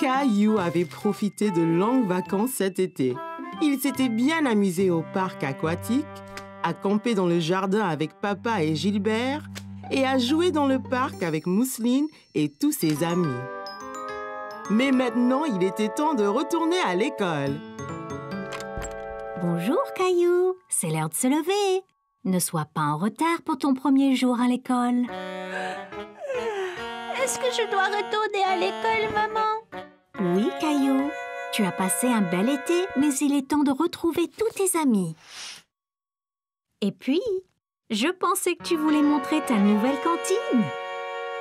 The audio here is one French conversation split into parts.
Caillou avait profité de longues vacances cet été. Il s'était bien amusé au parc aquatique, à camper dans le jardin avec papa et Gilbert et à jouer dans le parc avec Mousseline et tous ses amis. Mais maintenant, il était temps de retourner à l'école. Bonjour, Caillou. C'est l'heure de se lever. Ne sois pas en retard pour ton premier jour à l'école. Est-ce que je dois retourner à l'école, maman? Oui, Caillou. Tu as passé un bel été, mais il est temps de retrouver tous tes amis. Et puis, je pensais que tu voulais montrer ta nouvelle cantine.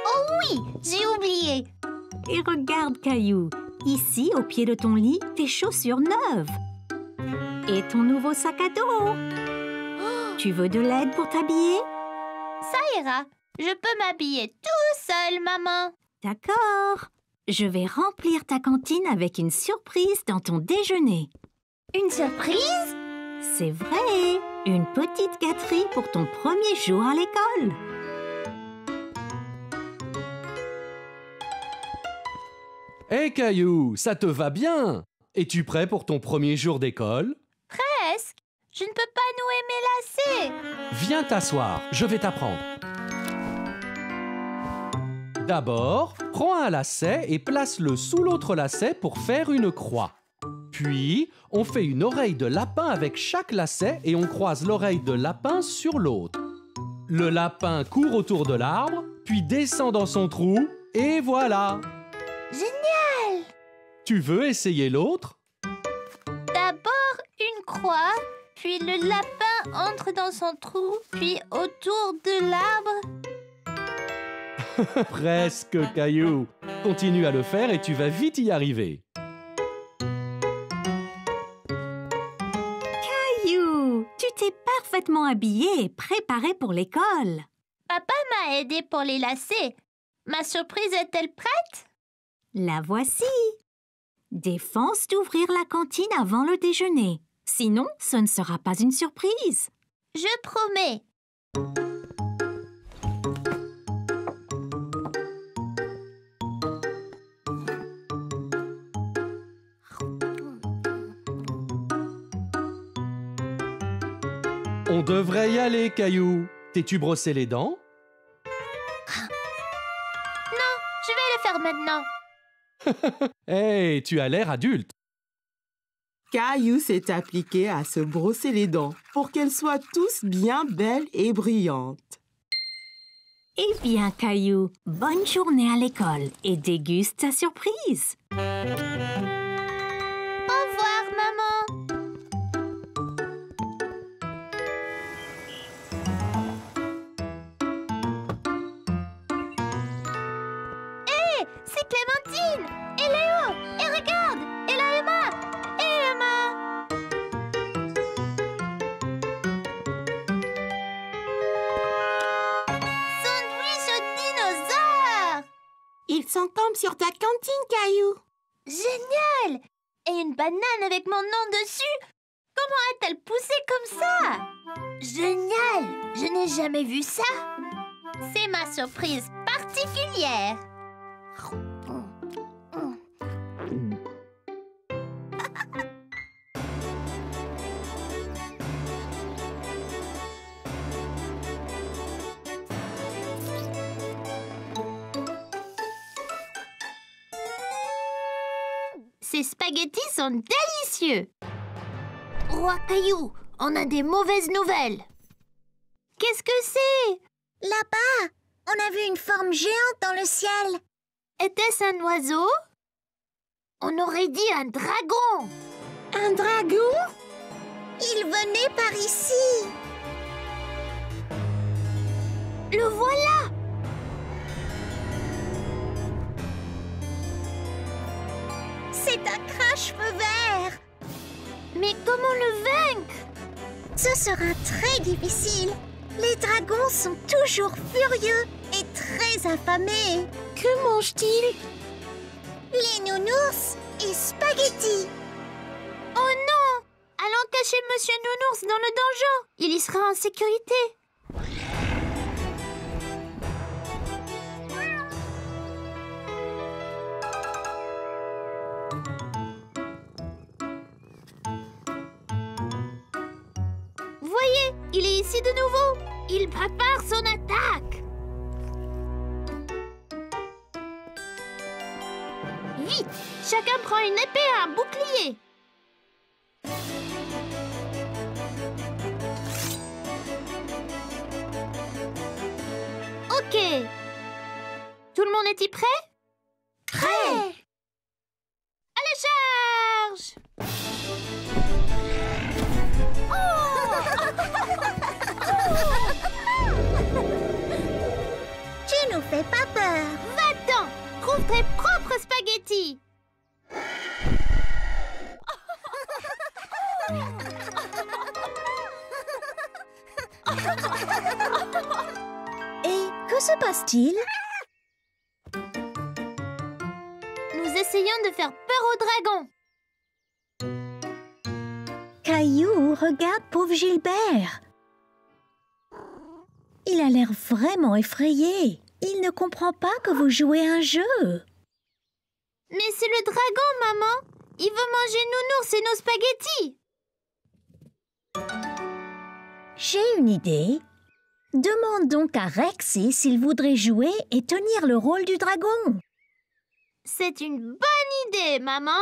Oh oui, j'ai oublié. Et regarde, Caillou, ici, au pied de ton lit, tes chaussures neuves. Et ton nouveau sac à dos. Tu veux de l'aide pour t'habiller? Ça ira. Je peux m'habiller tout seul, maman. D'accord. Je vais remplir ta cantine avec une surprise dans ton déjeuner. Une surprise? C'est vrai. Une petite gâterie pour ton premier jour à l'école. Hé Caillou, ça te va bien? Es-tu prêt pour ton premier jour d'école? Presque. Je ne peux pas nouer mes lacets. Viens t'asseoir, je vais t'apprendre. D'abord, prends un lacet et place-le sous l'autre lacet pour faire une croix. Puis, on fait une oreille de lapin avec chaque lacet et on croise l'oreille de lapin sur l'autre. Le lapin court autour de l'arbre, puis descend dans son trou, et voilà! Génial! Tu veux essayer l'autre? D'abord une croix, puis le lapin entre dans son trou, puis autour de l'arbre. Presque, Caillou. Continue à le faire et tu vas vite y arriver. Caillou, tu t'es parfaitement habillé et préparé pour l'école. Papa m'a aidé pour les lacets. Ma surprise est-elle prête? La voici. Défense d'ouvrir la cantine avant le déjeuner. Sinon, ce ne sera pas une surprise. Je promets. On devrait y aller, Caillou. T'es-tu brossé les dents? Non, je vais le faire maintenant. Hey, tu as l'air adulte. Caillou s'est appliqué à se brosser les dents pour qu'elles soient tous bien belles et brillantes. Eh bien, Caillou, bonne journée à l'école et déguste ta surprise. Au revoir, maman. Hé, c'est Clémentine et Léo. Et regarde, et là Emma. Et Emma. Sandwich au dinosaure. Ils sont comme sur ta cantine, Caillou. Génial! Et une banane avec mon nom dessus? Comment a-t-elle poussé comme ça? Génial! Je n'ai jamais vu ça. C'est ma surprise particulière. Ces spaghettis sont délicieux. Roi Caillou, on a des mauvaises nouvelles. Qu'est-ce que c'est? Là-bas, on a vu une forme géante dans le ciel. Était-ce un oiseau? On aurait dit un dragon. Un dragon? Il venait par ici. Le voilà! C'est un crache-feu vert. Mais comment le vaincre? Ce sera très difficile. Les dragons sont toujours furieux et très affamés. Que mange-t-il? Les nounours et spaghettis. Oh non! Allons cacher Monsieur Nounours dans le donjon. Il y sera en sécurité. Voyez, il est ici de nouveau. Il prépare son attaque. Vite, chacun prend une épée et un bouclier. Ok. Tout le monde est-il prêt? Prêt. Allez, charge! Tu nous fais pas peur. Va-t'en! Trouve tes propres spaghettis! Et que se passe-t-il? Nous essayons de faire peur au dragon. Caillou, regarde pauvre Gilbert. Il a l'air vraiment effrayé. Il ne comprend pas que vous jouez un jeu. Mais c'est le dragon, maman! Il veut manger Nounours et nos spaghettis! J'ai une idée. Demande donc à Rexy s'il voudrait jouer et tenir le rôle du dragon. C'est une bonne idée, maman!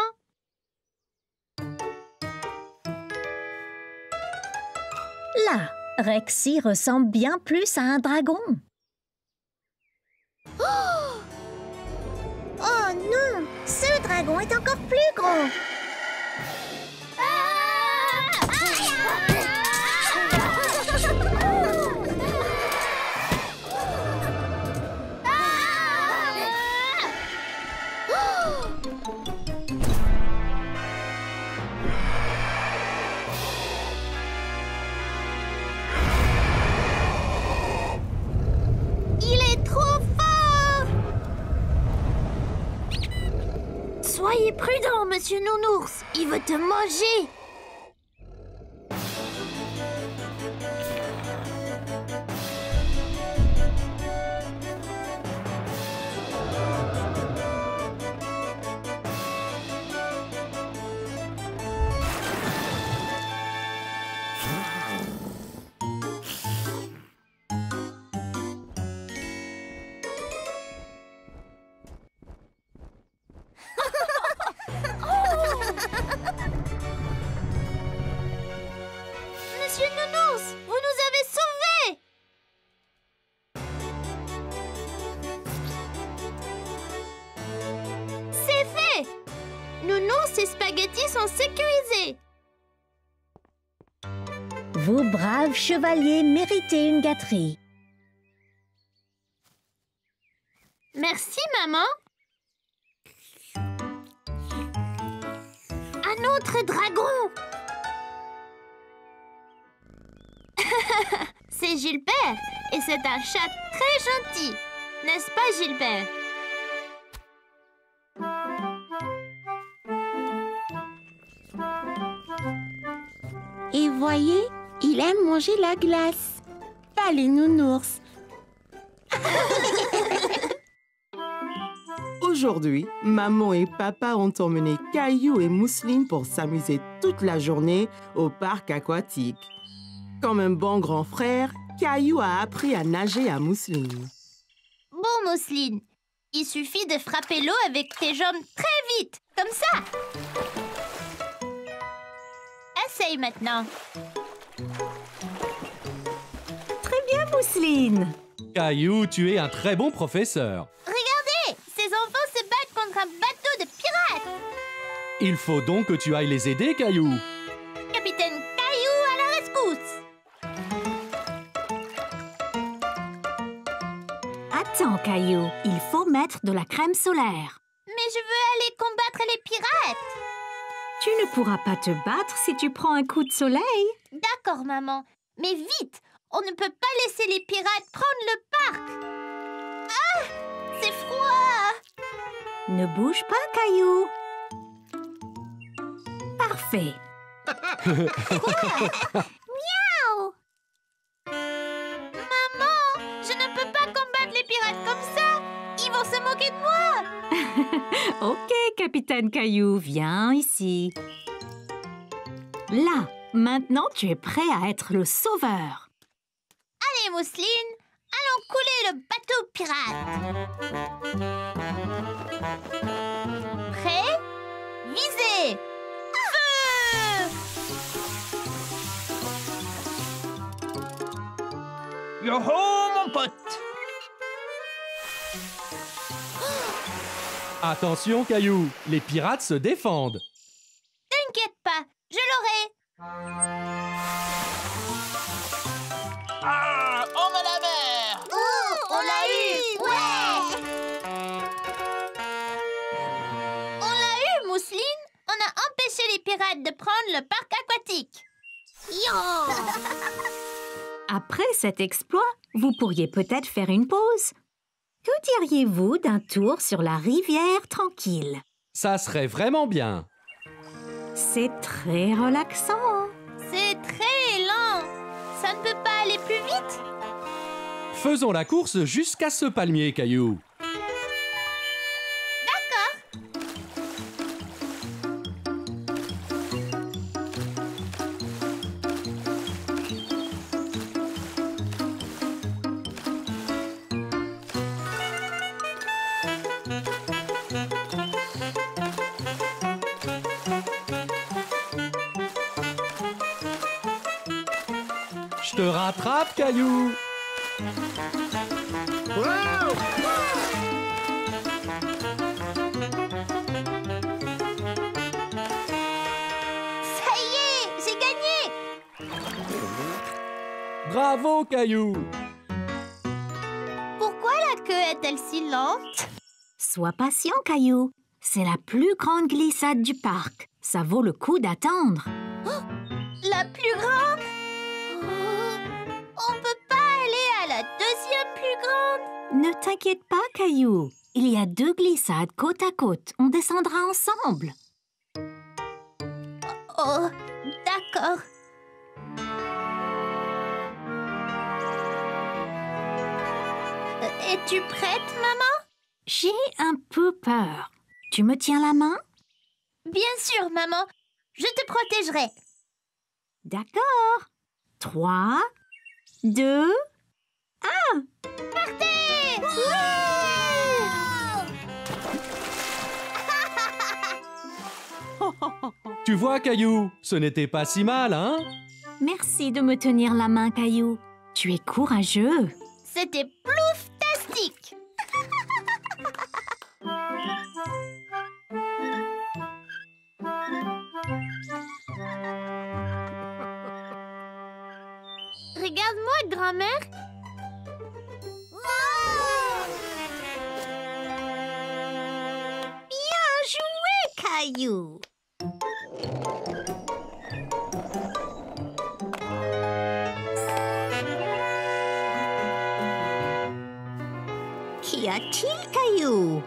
Là, Rexy ressemble bien plus à un dragon. Oh non! Ce dragon est encore plus gros! Il est trop fort! Soyez prudent, monsieur Nounours. Il veut te manger. Monsieur Nounours, vous nous avez sauvés! C'est fait! Nounours et Spaghetti sont sécurisés. Vous braves chevaliers méritez une gâterie. Merci, maman. Un autre dragon! C'est Gilbert et c'est un chat très gentil. N'est-ce pas, Gilbert? Et voyez, il aime manger la glace. Pas les nounours. Aujourd'hui, maman et papa ont emmené Caillou et Mousseline pour s'amuser toute la journée au parc aquatique. Comme un bon grand frère, Caillou a appris à nager à Mousseline. Bon, Mousseline, il suffit de frapper l'eau avec tes jambes très vite, comme ça. Essaye maintenant. Très bien, Mousseline. Caillou, tu es un très bon professeur. Regardez, ces enfants se battent contre un bateau de pirates. Il faut donc que tu ailles les aider, Caillou. Capitaine Caillou à la rescousse. Attends, Caillou, il faut mettre de la crème solaire. Mais je veux aller combattre les pirates. Tu ne pourras pas te battre si tu prends un coup de soleil. D'accord, maman. Mais vite, on ne peut pas laisser les pirates prendre le parc. Ah, c'est froid. Ne bouge pas, Caillou. Parfait. Miaou. Maman, je ne peux pas combattre les pirates comme ça. Ils vont se moquer de moi. Ok, Capitaine Caillou, viens ici. Là, maintenant tu es prêt à être le sauveur. Allez, Mousseline, allons couler le bateau pirate. Prêt? Visez! Feu! Yo-ho, mon pote! Attention, Caillou, les pirates se défendent. T'inquiète pas, je l'aurai. Ah, on a la mer! Oh, on l'a eu! Ouais! On l'a eu, Mousseline. On a empêché les pirates de prendre le parc aquatique. Après cet exploit, vous pourriez peut-être faire une pause. Que diriez-vous d'un tour sur la rivière tranquille? Ça serait vraiment bien. C'est très relaxant. C'est très lent. Ça ne peut pas aller plus vite. Faisons la course jusqu'à ce palmier, Caillou. Je te rattrape, Caillou. Ça y est, j'ai gagné. Bravo, Caillou. Pourquoi la queue est-elle si lente? Sois patient, Caillou. C'est la plus grande glissade du parc. Ça vaut le coup d'attendre. La plus grande? On peut pas aller à la deuxième plus grande? Ne t'inquiète pas, Caillou. Il y a 2 glissades côte à côte. On descendra ensemble. Oh, d'accord. Es-tu prête, maman? J'ai un peu peur. Tu me tiens la main? Bien sûr, maman. Je te protégerai. D'accord. 3, 2, 1. Partez! Tu vois, Caillou, ce n'était pas si mal, hein? Merci de me tenir la main, Caillou. Tu es courageux. C'était plouftastique! Regarde-moi, grand-mère. Bien joué, Caillou. Qu'y a-t-il, Caillou?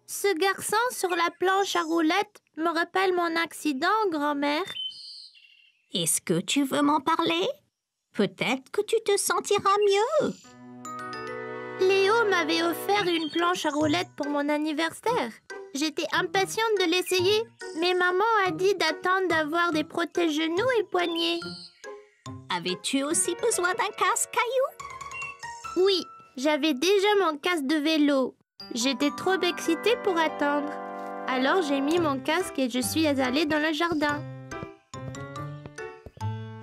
Ce garçon sur la planche à roulettes me rappelle mon accident, grand-mère. Est-ce que tu veux m'en parler? Peut-être que tu te sentiras mieux. Léo m'avait offert une planche à roulettes pour mon anniversaire. J'étais impatiente de l'essayer, mais maman a dit d'attendre d'avoir des protège-genoux et poignets. Avais-tu aussi besoin d'un casque, Caillou? Oui, j'avais déjà mon casque de vélo. J'étais trop excitée pour attendre. Alors j'ai mis mon casque et je suis allée dans le jardin.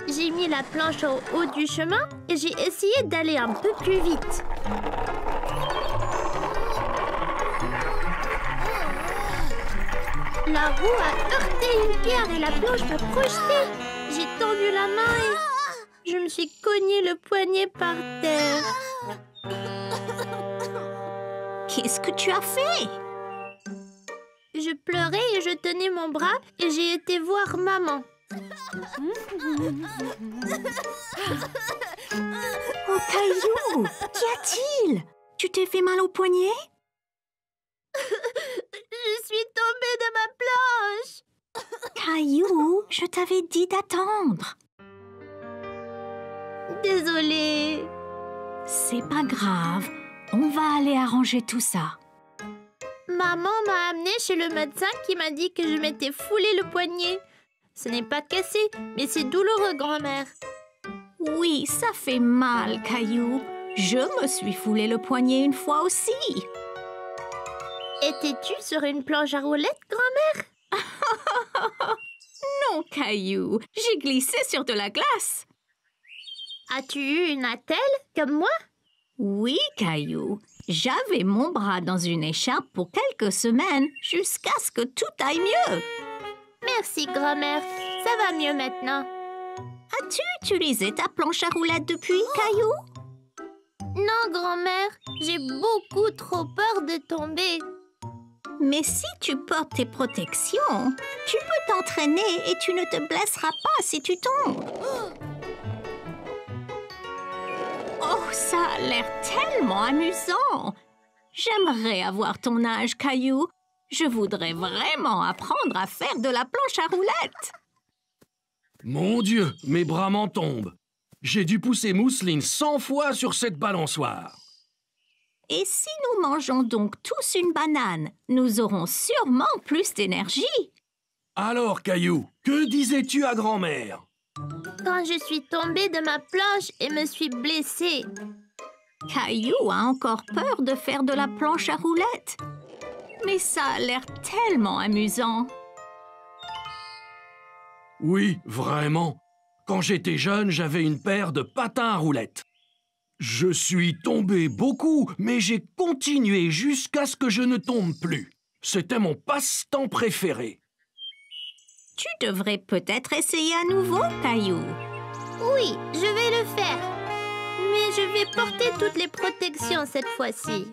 J'ai mis la planche au haut du chemin et j'ai essayé d'aller un peu plus vite. La roue a heurté une pierre et la planche m'a projetée. J'ai tendu la main et je me suis cogné le poignet par terre. Qu'est-ce que tu as fait? Je pleurais et je tenais mon bras et j'ai été voir maman. Oh, Caillou, qu'y a-t-il? Tu t'es fait mal au poignet? Je suis tombée de ma planche. Caillou, je t'avais dit d'attendre. Désolée. C'est pas grave. On va aller arranger tout ça. Maman m'a amené chez le médecin qui m'a dit que je m'étais foulé le poignet. Ce n'est pas cassé, mais c'est douloureux, grand-mère. Oui, ça fait mal, Caillou. Je me suis foulé le poignet une fois aussi. Étais-tu sur une planche à roulettes, grand-mère? Non, Caillou, j'ai glissé sur de la glace. As-tu eu une attelle, comme moi? Oui, Caillou. J'avais mon bras dans une écharpe pour quelques semaines, jusqu'à ce que tout aille mieux. Merci, grand-mère. Ça va mieux maintenant. As-tu utilisé ta planche à roulettes depuis, Caillou? Non, grand-mère. J'ai beaucoup trop peur de tomber. Mais si tu portes tes protections, tu peux t'entraîner et tu ne te blesseras pas si tu tombes. Oh, ça a l'air tellement amusant! J'aimerais avoir ton âge, Caillou. Je voudrais vraiment apprendre à faire de la planche à roulettes. Mon Dieu, mes bras m'en tombent. J'ai dû pousser Mousseline 100 fois sur cette balançoire. Et si nous mangeons donc tous une banane, nous aurons sûrement plus d'énergie. Alors, Caillou, que disais-tu à grand-mère? Quand je suis tombée de ma planche et me suis blessée. Caillou a encore peur de faire de la planche à roulettes. Mais ça a l'air tellement amusant. Oui, vraiment. Quand j'étais jeune, j'avais une paire de patins à roulettes. Je suis tombé beaucoup, mais j'ai continué jusqu'à ce que je ne tombe plus. C'était mon passe-temps préféré. Tu devrais peut-être essayer à nouveau, Caillou. Oui, je vais le faire. Mais je vais porter toutes les protections cette fois-ci.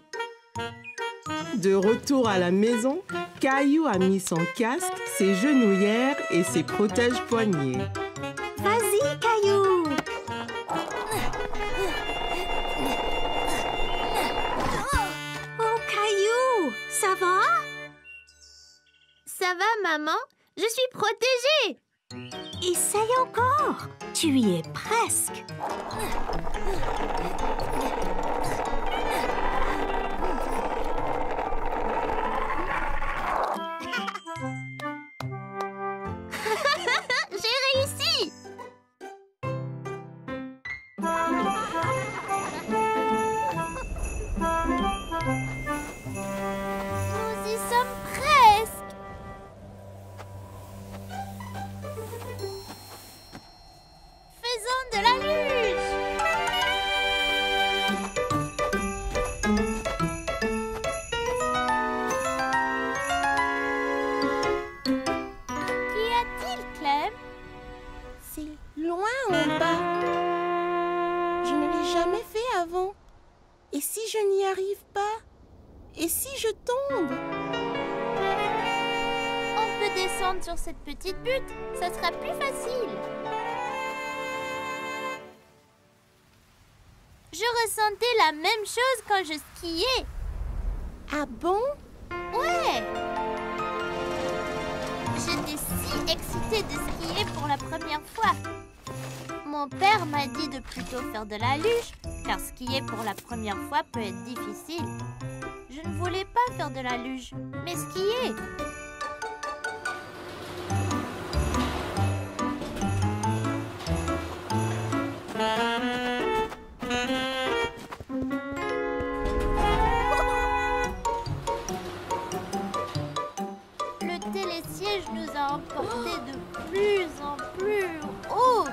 De retour à la maison, Caillou a mis son casque, ses genouillères et ses protège-poignets. Vas-y, Caillou! Oh, Caillou, ça va? Ça va, maman? Je suis protégée! Essaye encore! Tu y es presque! J'ai réussi! Nous y sommes presque! Faisons de la luge! Qu'y a-t-il, Clem? C'est loin en bas. Je ne l'ai jamais fait avant. Et si je n'y arrive pas? Et si je tombe? On peut descendre sur cette petite butte, ça sera plus facile. Je ressentais la même chose quand je skiais. Ah bon? Ouais! J'étais si excitée de skier pour la première fois. Mon père m'a dit de plutôt faire de la luge, car skier pour la première fois peut être difficile. Je ne voulais pas faire de la luge, mais skier. Le télésiège nous a emportés de plus en plus haut.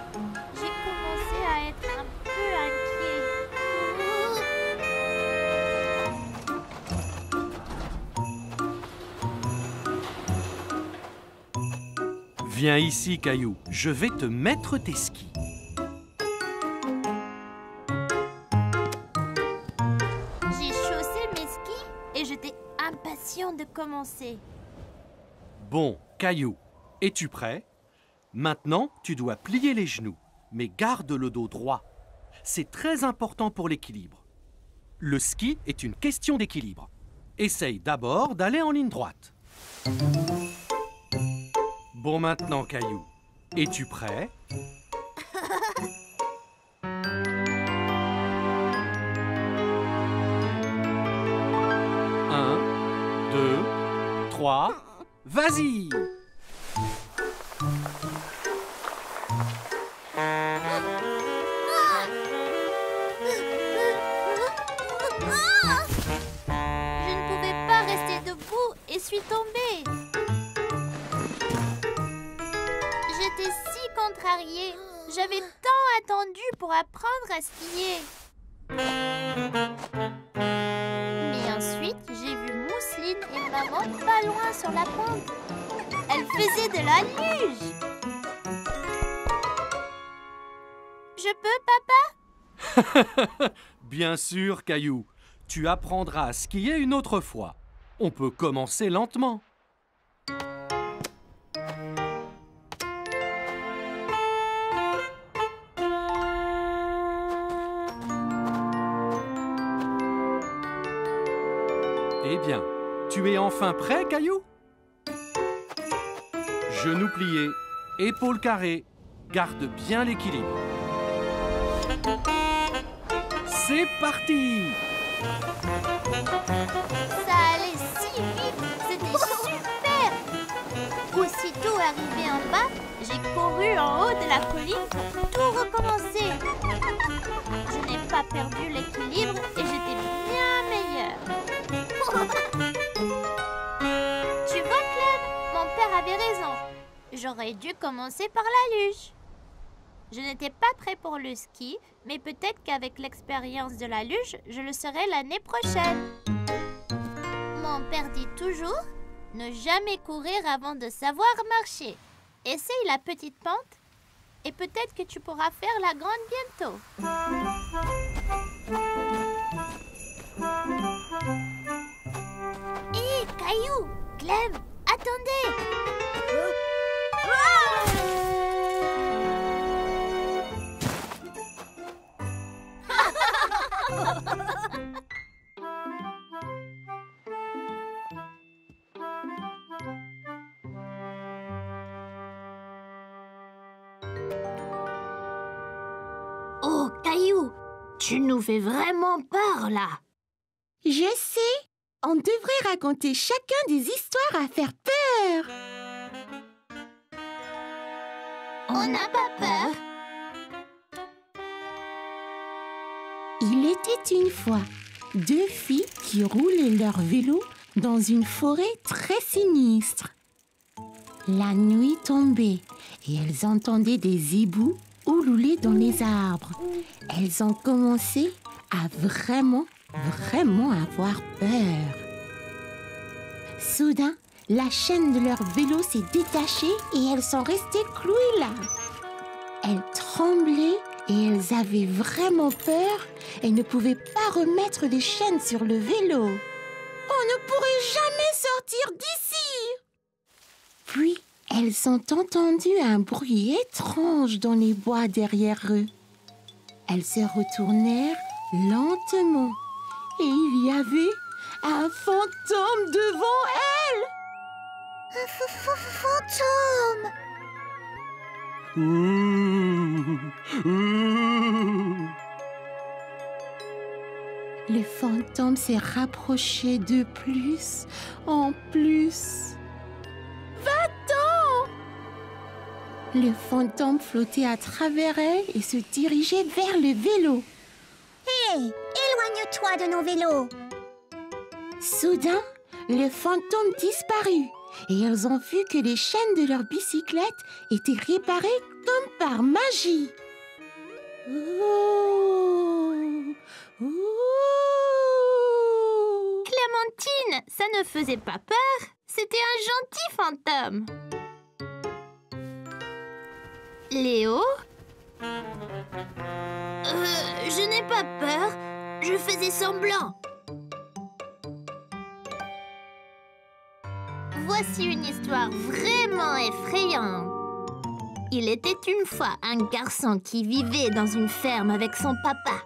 J'ai commencé à être un peu inquiet. Viens ici, Caillou. Je vais te mettre tes skis. J'ai chaussé mes skis et j'étais impatient de commencer. Bon, Caillou, es-tu prêt? Maintenant, tu dois plier les genoux, mais garde le dos droit. C'est très important pour l'équilibre. Le ski est une question d'équilibre. Essaye d'abord d'aller en ligne droite. Bon, maintenant, Caillou, es-tu prêt? Un, deux, 3, vas-y! Je ne pouvais pas rester debout et suis tombée. J'étais si contrariée. J'avais tant attendu pour apprendre à skier. Mais ensuite, j'ai vu Mousseline et maman pas loin sur la pente. Elles faisaient de la luge. Je peux, papa? Bien sûr, Caillou. Tu apprendras à skier une autre fois. On peut commencer lentement. Eh bien, tu es enfin prêt, Caillou? Genoux pliés, épaules carrées, garde bien l'équilibre. C'est parti! Ça allait si vite, c'était super! Aussitôt arrivé en bas, j'ai couru en haut de la colline pour tout recommencer. Je n'ai pas perdu l'équilibre et j'étais bien meilleure. Tu vois, Clem, mon père avait raison. J'aurais dû commencer par la luge. Je n'étais pas prêt pour le ski, mais peut-être qu'avec l'expérience de la luge, je le serai l'année prochaine. Mon père dit toujours, ne jamais courir avant de savoir marcher. Essaye la petite pente et peut-être que tu pourras faire la grande bientôt. Hé, Caillou, Clem, attendez! Oh, Caillou, tu nous fais vraiment peur, là. Je sais, on devrait raconter chacun des histoires à faire peur. On n'a pas peur. Il était une fois 2 filles qui roulaient leur vélo dans une forêt très sinistre. La nuit tombait et elles entendaient des hiboux oulouler dans les arbres. Elles ont commencé à vraiment avoir peur. Soudain, la chaîne de leur vélo s'est détachée et elles sont restées clouées là. Elles tremblaient et elles avaient vraiment peur et ne pouvaient pas remettre les chaînes sur le vélo. On ne pourrait jamais sortir d'ici. Puis, elles ont entendu un bruit étrange dans les bois derrière eux. Elles se retournèrent lentement et il y avait un fantôme devant elles. Un fantôme! Le fantôme s'est rapproché de plus en plus. Va-t'en! Le fantôme flottait à travers elle et se dirigeait vers le vélo. Hé, éloigne-toi de nos vélos! Soudain, le fantôme disparut et elles ont vu que les chaînes de leur bicyclette étaient réparées comme par magie. Oh, oh. Clémentine, ça ne faisait pas peur. C'était un gentil fantôme. Léo? Je n'ai pas peur. Je faisais semblant. Voici une histoire vraiment effrayante. Il était une fois un garçon qui vivait dans une ferme avec son papa.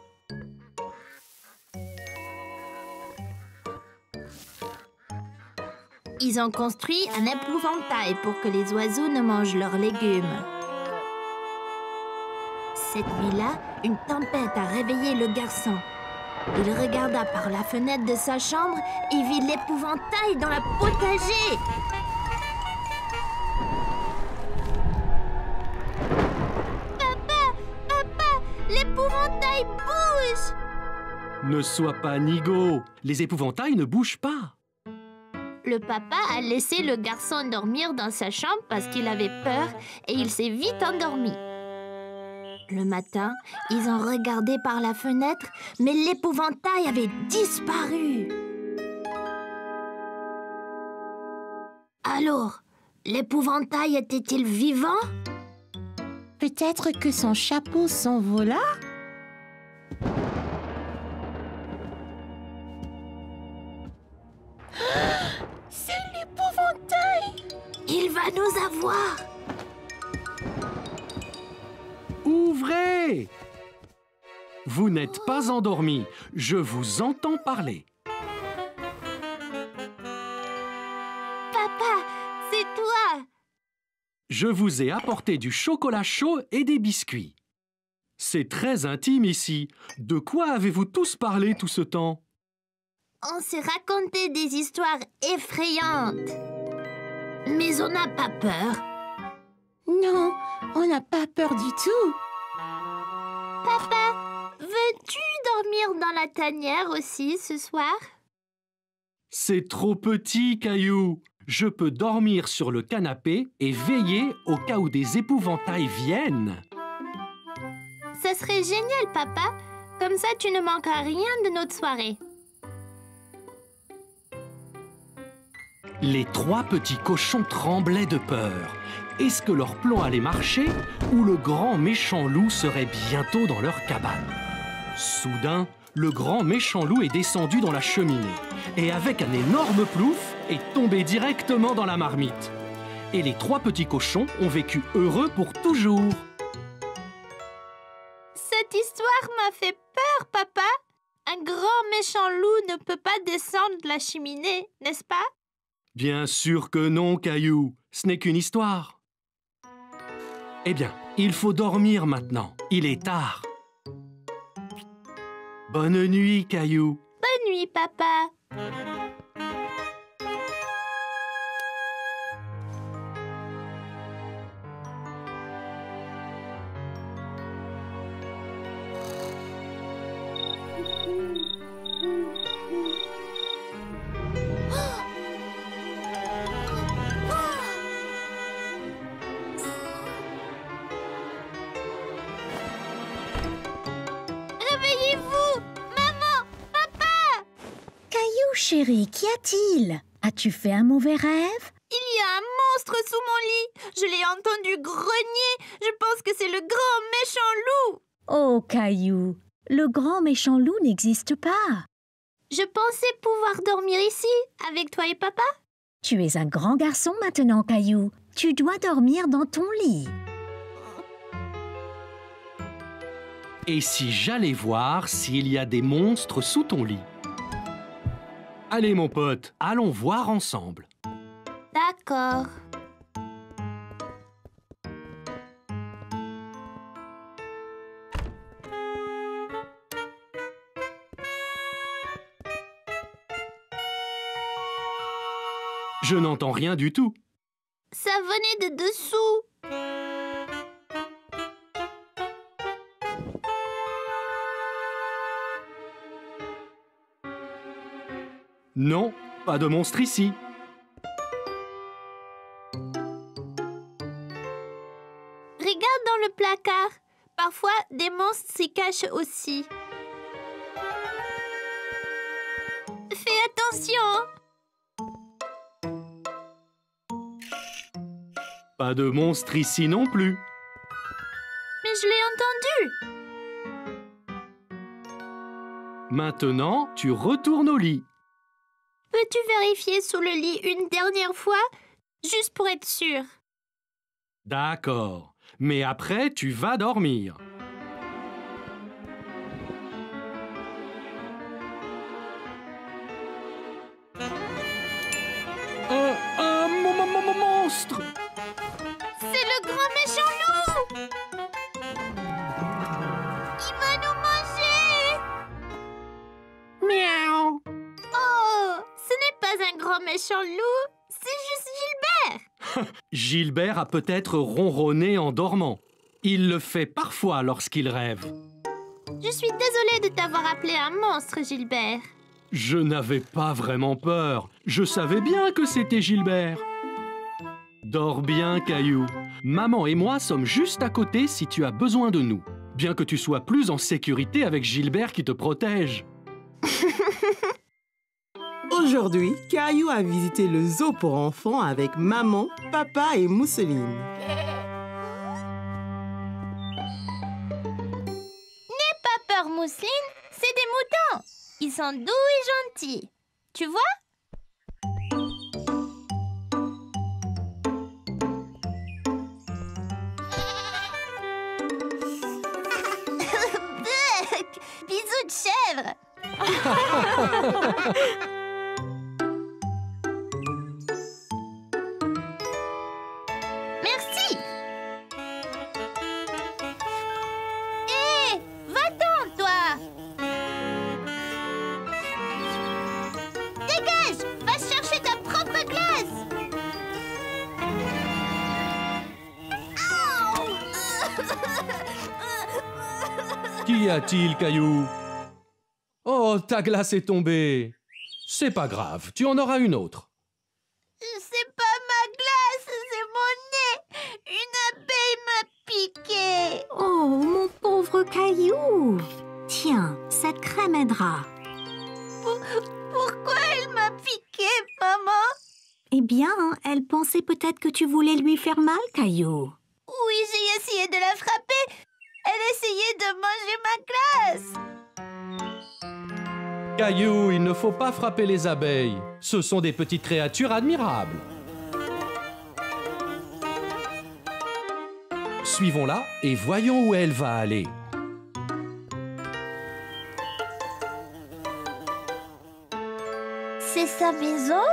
Ils ont construit un épouvantail pour que les oiseaux ne mangent leurs légumes. Cette nuit-là, une tempête a réveillé le garçon. Il regarda par la fenêtre de sa chambre et vit l'épouvantail dans la potager. Papa, l'épouvantail bouge! Ne sois pas nigaud, les épouvantails ne bougent pas. Le papa a laissé le garçon dormir dans sa chambre parce qu'il avait peur et il s'est vite endormi. Le matin, ils ont regardé par la fenêtre, mais l'épouvantail avait disparu. Alors, l'épouvantail était-il vivant? Peut-être que son chapeau s'envola? C'est l'épouvantail! Il va nous avoir! Ouvrez! Vous n'êtes pas endormi, je vous entends parler. Papa, c'est toi! Je vous ai apporté du chocolat chaud et des biscuits. C'est très intime ici. De quoi avez-vous tous parlé tout ce temps? On s'est raconté des histoires effrayantes. Mais on n'a pas peur. Non, on n'a pas peur du tout. Papa, veux-tu dormir dans la tanière aussi ce soir? C'est trop petit, Caillou. Je peux dormir sur le canapé et veiller au cas où des épouvantails viennent. Ça serait génial, papa. Comme ça, tu ne manqueras rien de notre soirée. Les trois petits cochons tremblaient de peur. Est-ce que leur plan allait marcher ou le grand méchant loup serait bientôt dans leur cabane? Soudain, le grand méchant loup est descendu dans la cheminée et avec un énorme plouf est tombé directement dans la marmite. Et les trois petits cochons ont vécu heureux pour toujours. Cette histoire m'a fait peur, papa. Un grand méchant loup ne peut pas descendre de la cheminée, n'est-ce pas? Bien sûr que non, Caillou. Ce n'est qu'une histoire. Eh bien, il faut dormir maintenant. Il est tard. Bonne nuit, Caillou. Bonne nuit, papa. Réveillez-vous! Maman! Papa! Caillou, chérie, qu'y a-t-il? As-tu fait un mauvais rêve? Il y a un monstre sous mon lit. Je l'ai entendu grogner. Je pense que c'est le grand méchant loup. Oh, Caillou, le grand méchant loup n'existe pas. Je pensais pouvoir dormir ici, avec toi et papa. Tu es un grand garçon maintenant, Caillou. Tu dois dormir dans ton lit. Et si j'allais voir s'il y a des monstres sous ton lit? Allez, mon pote, allons voir ensemble. D'accord. Je n'entends rien du tout. Ça venait de dessous. Non, pas de monstre ici. Regarde dans le placard. Parfois, des monstres s'y cachent aussi. Fais attention. Pas de monstre ici non plus. Mais je l'ai entendu. Maintenant, tu retournes au lit. Peux-tu vérifier sous le lit une dernière fois, juste pour être sûr? D'accord. Mais après, tu vas dormir. Un monstre! C'est le grand méchant loup! Il va nous manger! méchant loup, c'est juste Gilbert. Gilbert a peut-être ronronné en dormant. Il le fait parfois lorsqu'il rêve. Je suis désolée de t'avoir appelé un monstre, Gilbert. Je n'avais pas vraiment peur. Je savais bien que c'était Gilbert. Dors bien, Caillou. Maman et moi sommes juste à côté si tu as besoin de nous. Bien que tu sois plus en sécurité avec Gilbert qui te protège. Aujourd'hui, Caillou a visité le zoo pour enfants avec maman, papa et Mousseline. N'aie pas peur, Mousseline, c'est des moutons. Ils sont doux et gentils. Tu vois? Bisous de chèvre. Merci. Hé, va-t'en, toi. Dégage, va chercher ta propre glace. Qu'y a-t-il, Caillou? Oh, ta glace est tombée. C'est pas grave, tu en auras une autre. C'est pas ma glace, c'est mon nez. Une abeille m'a piqué. Oh, mon pauvre Caillou! Tiens, cette crème aidera. Pourquoi elle m'a piqué, maman? Eh bien, elle pensait peut-être que tu voulais lui faire mal, Caillou. Oui, j'ai essayé de la frapper. Elle essayait de manger ma glace. Caillou, il ne faut pas frapper les abeilles. Ce sont des petites créatures admirables. Suivons-la et voyons où elle va aller. C'est sa maison?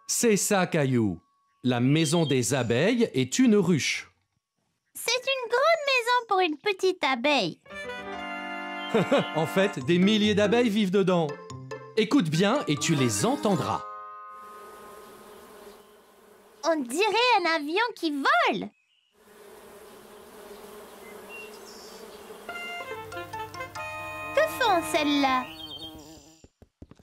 C'est ça, Caillou. La maison des abeilles est une ruche. C'est une grande maison pour une petite abeille. En fait, des milliers d'abeilles vivent dedans. Écoute bien et tu les entendras. On dirait un avion qui vole. Que font celles-là?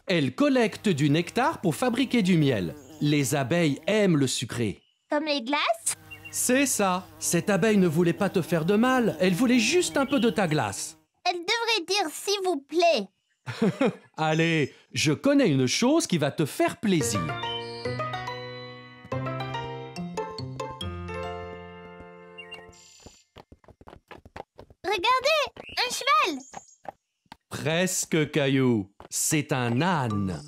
Elles collectent du nectar pour fabriquer du miel. Les abeilles aiment le sucré. Comme les glaces? C'est ça. Cette abeille ne voulait pas te faire de mal. Elle voulait juste un peu de ta glace. Elle devrait dire s'il vous plaît. Allez, je connais une chose qui va te faire plaisir. Regardez, un cheval. Presque, Caillou. C'est un âne.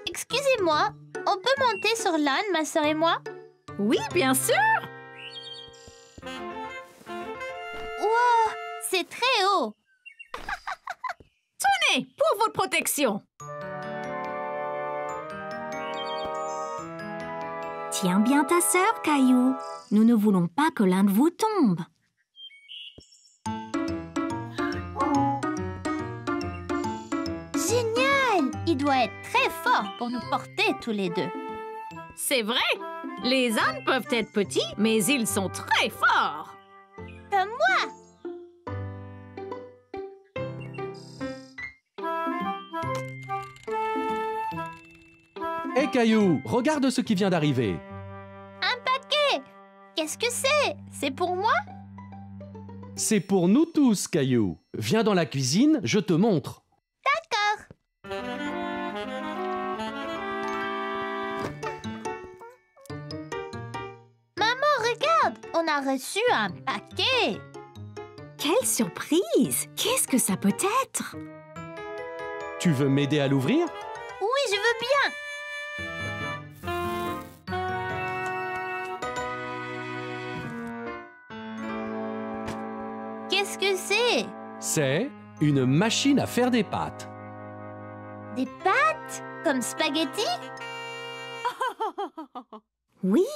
Excusez-moi, on peut monter sur l'âne, ma sœur et moi? Oui, bien sûr! Wow, c'est très haut. Tenez, pour votre protection! Tiens bien ta sœur, Caillou. Nous ne voulons pas que l'un de vous tombe. Génial! Il doit être très fort pour nous porter tous les deux. C'est vrai! Les ânes peuvent être petits, mais ils sont très forts! Comme moi! Hé, Caillou, regarde ce qui vient d'arriver. Un paquet! Qu'est-ce que c'est? C'est pour moi? C'est pour nous tous, Caillou. Viens dans la cuisine, je te montre. D'accord. Maman, regarde! On a reçu un paquet! Quelle surprise! Qu'est-ce que ça peut être? Tu veux m'aider à l'ouvrir? Oui, je veux bien! Qu'est-ce que c'est? C'est une machine à faire des pâtes. Des pâtes? Comme spaghetti? Oui,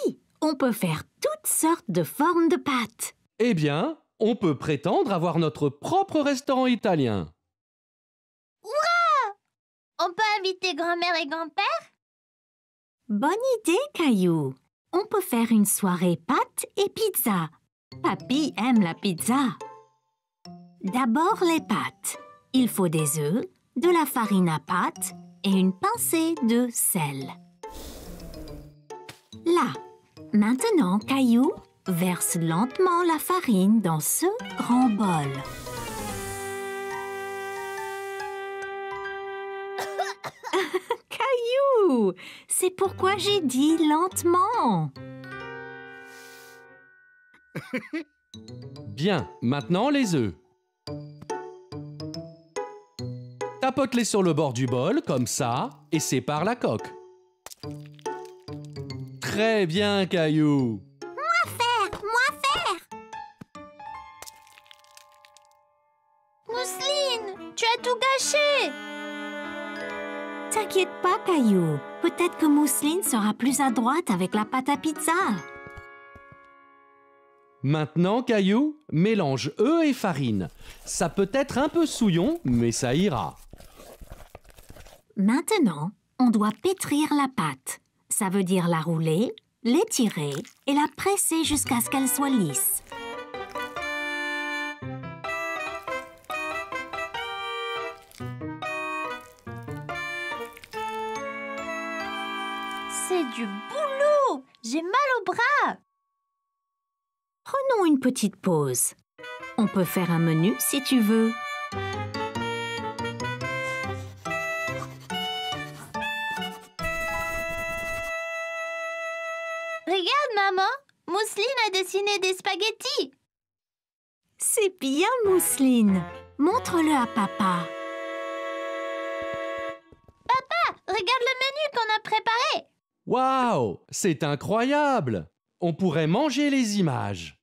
on peut faire toutes sortes de formes de pâtes. Eh bien, on peut prétendre avoir notre propre restaurant italien. On peut inviter grand-mère et grand-père? Bonne idée, Caillou. On peut faire une soirée pâtes et pizza. Papy aime la pizza. D'abord les pâtes. Il faut des œufs, de la farine à pâte et une pincée de sel. Là, maintenant, Caillou, verse lentement la farine dans ce grand bol. Caillou, c'est pourquoi j'ai dit lentement. Bien, maintenant les œufs. Tapote-les sur le bord du bol, comme ça, et sépare la coque. Très bien, Caillou. Mousseline, tu as tout gâché! T'inquiète pas, Caillou. Peut-être que Mousseline sera plus adroite avec la pâte à pizza. Maintenant, Caillou, mélange œufs et farine. Ça peut être un peu souillon, mais ça ira. Maintenant, on doit pétrir la pâte. Ça veut dire la rouler, l'étirer et la presser jusqu'à ce qu'elle soit lisse. C'est du boulot! J'ai mal au bras! Prenons une petite pause. On peut faire un menu si tu veux. Regarde, maman! Mousseline a dessiné des spaghettis! C'est bien, Mousseline. Montre-le à papa. Regarde le menu qu'on a préparé! Waouh, c'est incroyable! On pourrait manger les images.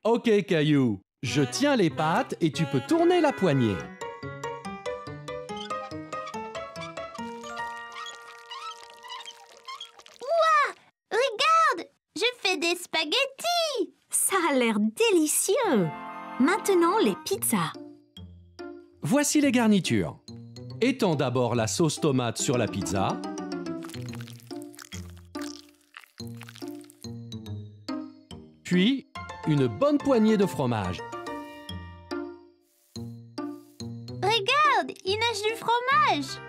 Ok, Caillou, je tiens les pâtes et tu peux tourner la poignée. Regarde! Je fais des spaghettis! Ça a l'air délicieux. Maintenant, les pizzas. Voici les garnitures. Étends d'abord la sauce tomate sur la pizza. Puis, une bonne poignée de fromage. Regarde! Il nage du fromage!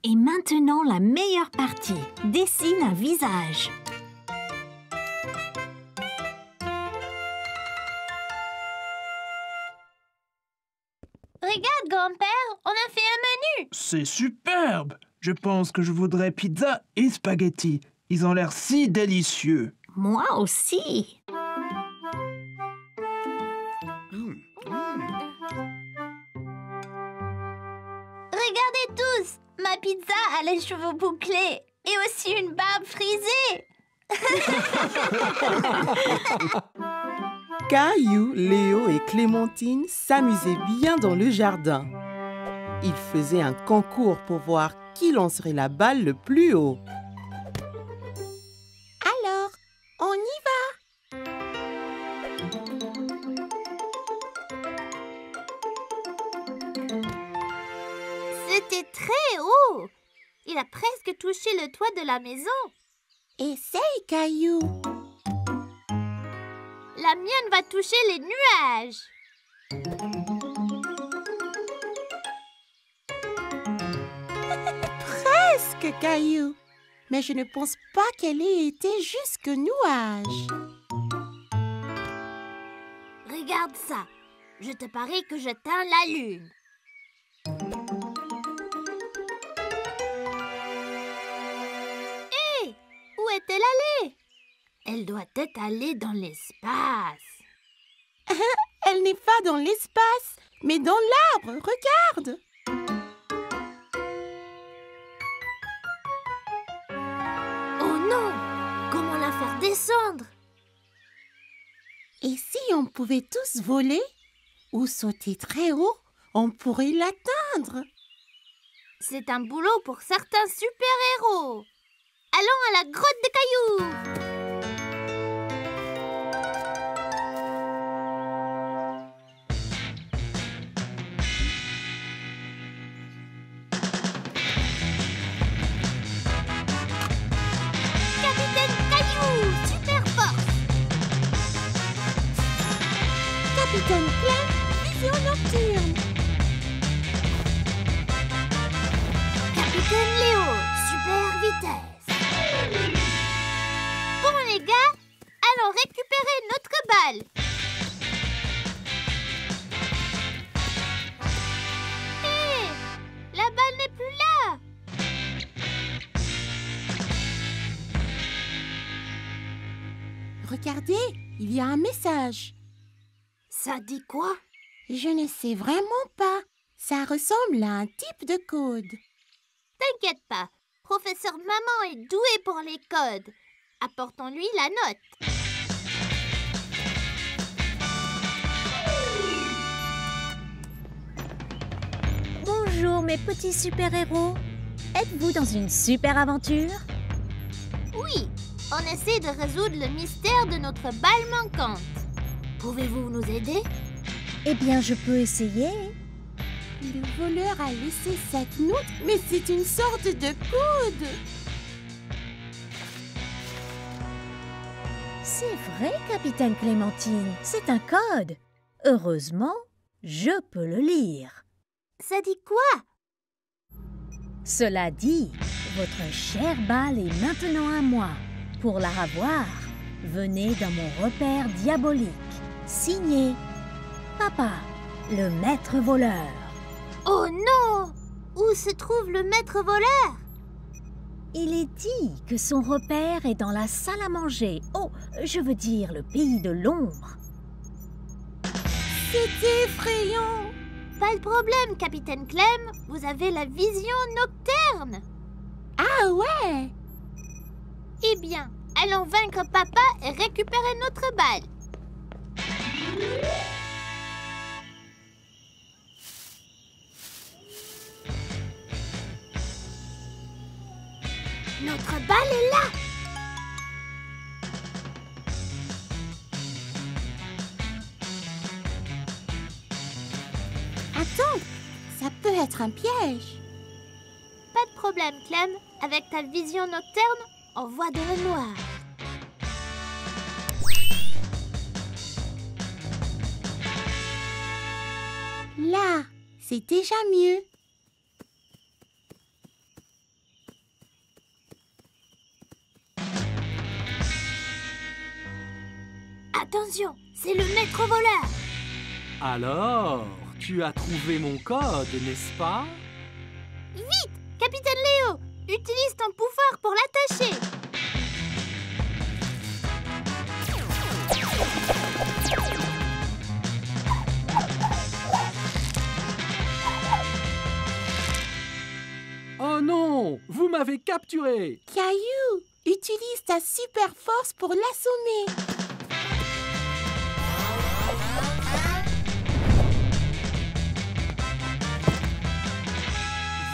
Et maintenant, la meilleure partie. Dessine un visage. Regarde, grand-père, on a fait un menu! C'est superbe! Je pense que je voudrais pizza et spaghetti. Ils ont l'air si délicieux. Moi aussi. Regardez tous! Ma pizza a les cheveux bouclés et aussi une barbe frisée! Caillou, Léo et Clémentine s'amusaient bien dans le jardin. Ils faisaient un concours pour voir qui lancerait la balle le plus haut. Alors, on y va. C'était très haut! Il a presque touché le toit de la maison. Essaye, Caillou. La mienne va toucher les nuages. Presque, Caillou. Mais je ne pense pas qu'elle ait été jusqu'aux nuages. Regarde ça. Je te parie que je teins la lune. Hé! Où est-elle allée? Elle doit être allée dans l'espace. Elle n'est pas dans l'espace, mais dans l'arbre. Regarde. Oh non! Comment la faire descendre? Et si on pouvait tous voler ou sauter très haut, on pourrait l'atteindre. C'est un boulot pour certains super-héros. Allons à la grotte de cailloux. balle. Hé, la balle n'est plus là. Regardez, il y a un message. Ça dit quoi? Je ne sais vraiment pas. Ça ressemble à un type de code. T'inquiète pas, professeur Maman est doué pour les codes. Apportons-lui la note. Bonjour mes petits super-héros. Êtes-vous dans une super aventure? Oui, on essaie de résoudre le mystère de notre balle manquante. Pouvez-vous nous aider? Eh bien, je peux essayer. Le voleur a laissé cette note, mais c'est une sorte de code. C'est vrai, Capitaine Clémentine, c'est un code. Heureusement, je peux le lire. Ça dit quoi? Cela dit, votre chère balle est maintenant à moi. Pour la revoir, venez dans mon repère diabolique. Signé Papa, le maître voleur. Oh non! Où se trouve le maître voleur? Il est dit que son repère est dans la salle à manger. Oh, je veux dire le pays de l'ombre. C'est effrayant. Pas de problème, Capitaine Clem. Vous avez la vision nocturne. Ah ouais? Eh bien, allons vaincre Papa et récupérer notre balle. Notre balle est là. Attends, ça peut être un piège. Pas de problème, Clem. Avec ta vision nocturne, on voit dans le noir. Là, c'est déjà mieux. Attention, c'est le maître voleur. Alors, tu as trouvé mon code, n'est-ce pas? Vite, Capitaine Léo, utilise ton pouvoir pour l'attacher. Oh non! Vous m'avez capturé! Caillou, utilise ta super force pour l'assommer.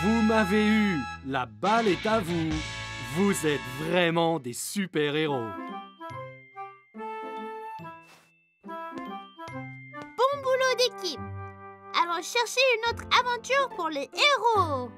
Vous m'avez eu! La balle est à vous! Vous êtes vraiment des super-héros! Bon boulot d'équipe. Allons chercher une autre aventure pour les héros.